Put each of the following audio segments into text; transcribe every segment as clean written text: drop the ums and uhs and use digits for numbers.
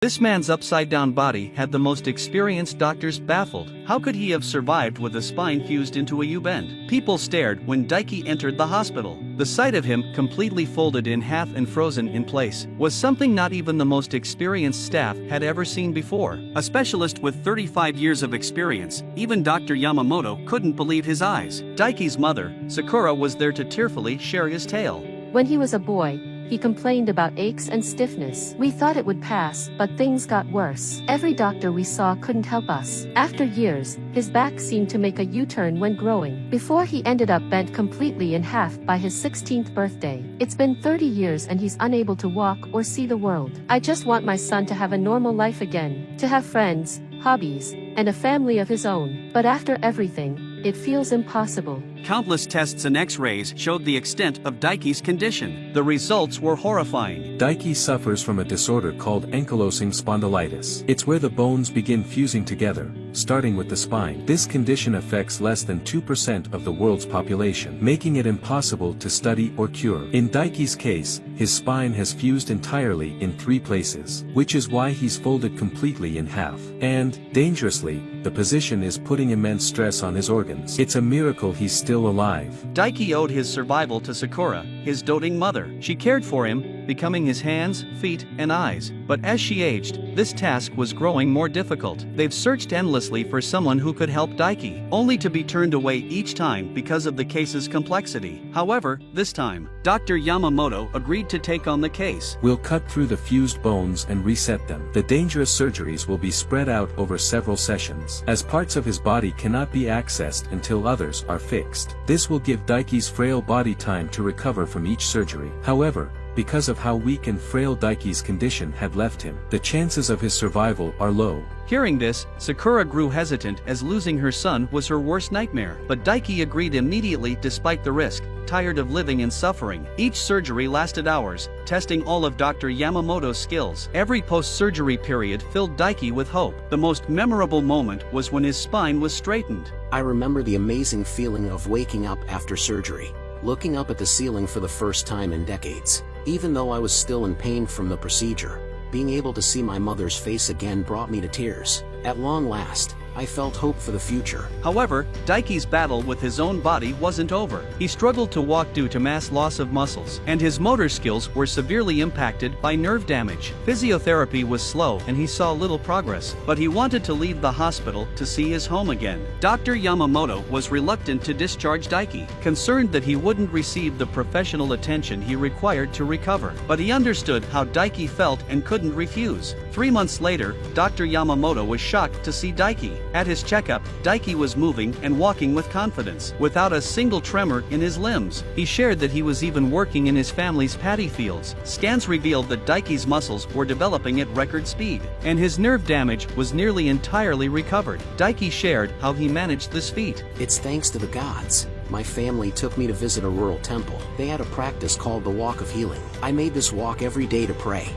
This man's upside-down body had the most experienced doctors baffled. How could he have survived with a spine fused into a U-bend? People stared when Daiki entered the hospital. The sight of him completely folded in half and frozen in place was something not even the most experienced staff had ever seen before. A specialist with 35 years of experience, even Dr. Yamamoto couldn't believe his eyes. Daiki's mother, Sakura, was there to tearfully share his tale. When he was a boy, he complained about aches and stiffness. We thought it would pass, but things got worse. Every doctor we saw couldn't help us. After years, his back seemed to make a U-turn when growing, before he ended up bent completely in half by his 16th birthday. It's been 30 years and he's unable to walk or see the world. I just want my son to have a normal life again, to have friends, hobbies, and a family of his own. But after everything, it feels impossible. Countless tests and x-rays showed the extent of Daiki's condition. The results were horrifying. Daiki suffers from a disorder called ankylosing spondylitis. It's where the bones begin fusing together, starting with the spine. This condition affects less than 2% of the world's population, making it impossible to study or cure. In Daiki's case, his spine has fused entirely in 3 places, which is why he's folded completely in half. And, dangerously, the position is putting immense stress on his organs. It's a miracle he's still alive. Daiki owed his survival to Sakura, his doting mother. She cared for him, becoming his hands, feet, and eyes. But as she aged, this task was growing more difficult. They've searched endlessly for someone who could help Daiki, only to be turned away each time because of the case's complexity. However, this time, Dr. Yamamoto agreed to take on the case. We'll cut through the fused bones and reset them. The dangerous surgeries will be spread out over several sessions, as parts of his body cannot be accessed until others are fixed. This will give Daiki's frail body time to recover from each surgery. However, because of how weak and frail Daiki's condition had left him, the chances of his survival are low. Hearing this, Sakura grew hesitant as losing her son was her worst nightmare. But Daiki agreed immediately despite the risk, tired of living in suffering. Each surgery lasted hours, testing all of Dr. Yamamoto's skills. Every post-surgery period filled Daiki with hope. The most memorable moment was when his spine was straightened. I remember the amazing feeling of waking up after surgery, looking up at the ceiling for the first time in decades. Even though I was still in pain from the procedure, being able to see my mother's face again brought me to tears. At long last, I felt hope for the future. However, Daiki's battle with his own body wasn't over. He struggled to walk due to mass loss of muscles, and his motor skills were severely impacted by nerve damage. Physiotherapy was slow and he saw little progress, but he wanted to leave the hospital to see his home again. Dr. Yamamoto was reluctant to discharge Daiki, concerned that he wouldn't receive the professional attention he required to recover. But he understood how Daiki felt and couldn't refuse. 3 months later, Dr. Yamamoto was shocked to see Daiki. At his checkup, Daiki was moving and walking with confidence, without a single tremor in his limbs. He shared that he was even working in his family's paddy fields. Scans revealed that Daiki's muscles were developing at record speed, and his nerve damage was nearly entirely recovered. Daiki shared how he managed this feat. It's thanks to the gods. My family took me to visit a rural temple. They had a practice called the Walk of Healing. I made this walk every day to pray.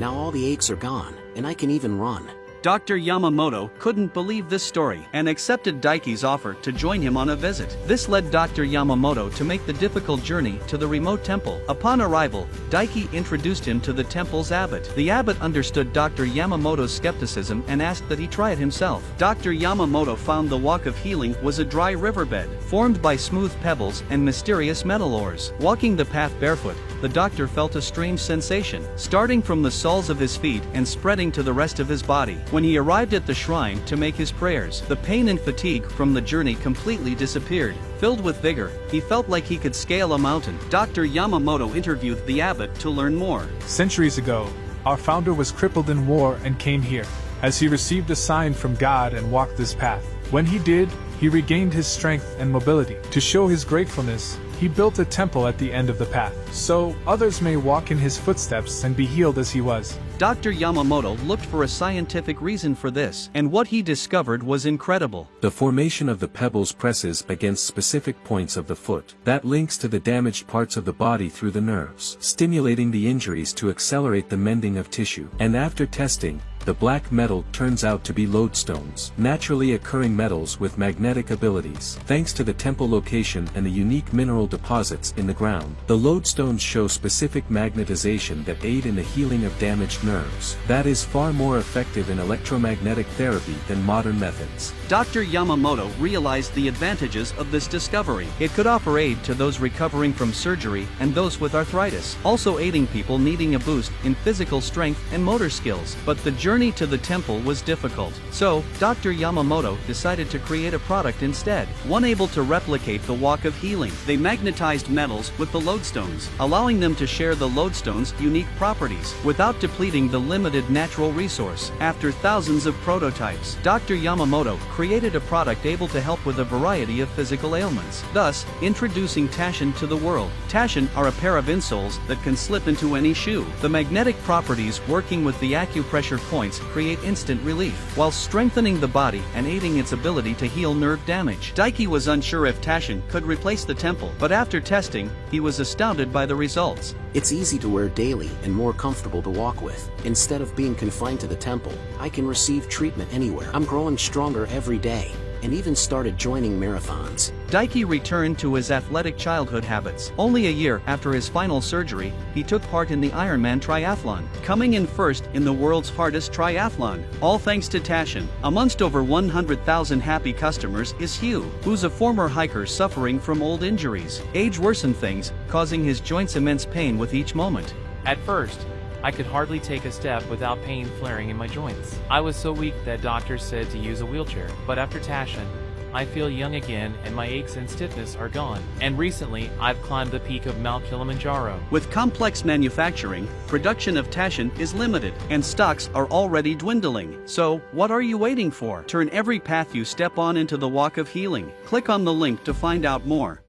Now all the aches are gone, and I can even run. Dr. Yamamoto couldn't believe this story and accepted Daiki's offer to join him on a visit. This led Dr. Yamamoto to make the difficult journey to the remote temple. Upon arrival, Daiki introduced him to the temple's abbot. The abbot understood Dr. Yamamoto's skepticism and asked that he try it himself. Dr. Yamamoto found the Walk of Healing was a dry riverbed, formed by smooth pebbles and mysterious metal ores. Walking the path barefoot, the doctor felt a strange sensation, starting from the soles of his feet and spreading to the rest of his body. When he arrived at the shrine to make his prayers, the pain and fatigue from the journey completely disappeared. Filled with vigor, he felt like he could scale a mountain. Dr. Yamamoto interviewed the abbot to learn more. Centuries ago, our founder was crippled in war and came here, as he received a sign from God and walked this path. When he did, he regained his strength and mobility. To show his gratefulness, he built a temple at the end of the path, so others may walk in his footsteps and be healed as he was. Dr. Yamamoto looked for a scientific reason for this, and what he discovered was incredible. The formation of the pebbles presses against specific points of the foot. That links to the damaged parts of the body through the nerves, stimulating the injuries to accelerate the mending of tissue. And after testing, The black metal turns out to be lodestones, naturally occurring metals with magnetic abilities. Thanks to the temple location and the unique mineral deposits in the ground, the lodestones show specific magnetization that aid in the healing of damaged nerves. That is far more effective in electromagnetic therapy than modern methods. Dr. Yamamoto realized the advantages of this discovery. It could offer aid to those recovering from surgery and those with arthritis, also aiding people needing a boost in physical strength and motor skills. But the journey to the temple was difficult. So, Dr. Yamamoto decided to create a product instead, one able to replicate the walk of healing. They magnetized metals with the lodestones, allowing them to share the lodestone's unique properties without depleting the limited natural resource. After thousands of prototypes, Dr. Yamamoto created a product able to help with a variety of physical ailments, thus introducing Taschen to the world. Taschen are a pair of insoles that can slip into any shoe. The magnetic properties working with the acupressure points create instant relief, while strengthening the body and aiding its ability to heal nerve damage. Daiki was unsure if Taschen could replace the temple, but after testing, he was astounded by the results. It's easy to wear daily and more comfortable to walk with. Instead of being confined to the temple, I can receive treatment anywhere. I'm growing stronger every day, and even started joining marathons. Daiki returned to his athletic childhood habits. Only a year after his final surgery, he took part in the Ironman triathlon, coming in first in the world's hardest triathlon, all thanks to Taschen. Amongst over 100,000 happy customers is Hugh, who's a former hiker suffering from old injuries. Age worsened things, causing his joints immense pain with each moment. At first, I could hardly take a step without pain flaring in my joints. I was so weak that doctors said to use a wheelchair, but after Taschen, I feel young again and my aches and stiffness are gone. And recently, I've climbed the peak of Mount Kilimanjaro. With complex manufacturing, production of Taschen is limited, and stocks are already dwindling. So, what are you waiting for? Turn every path you step on into the walk of healing. Click on the link to find out more.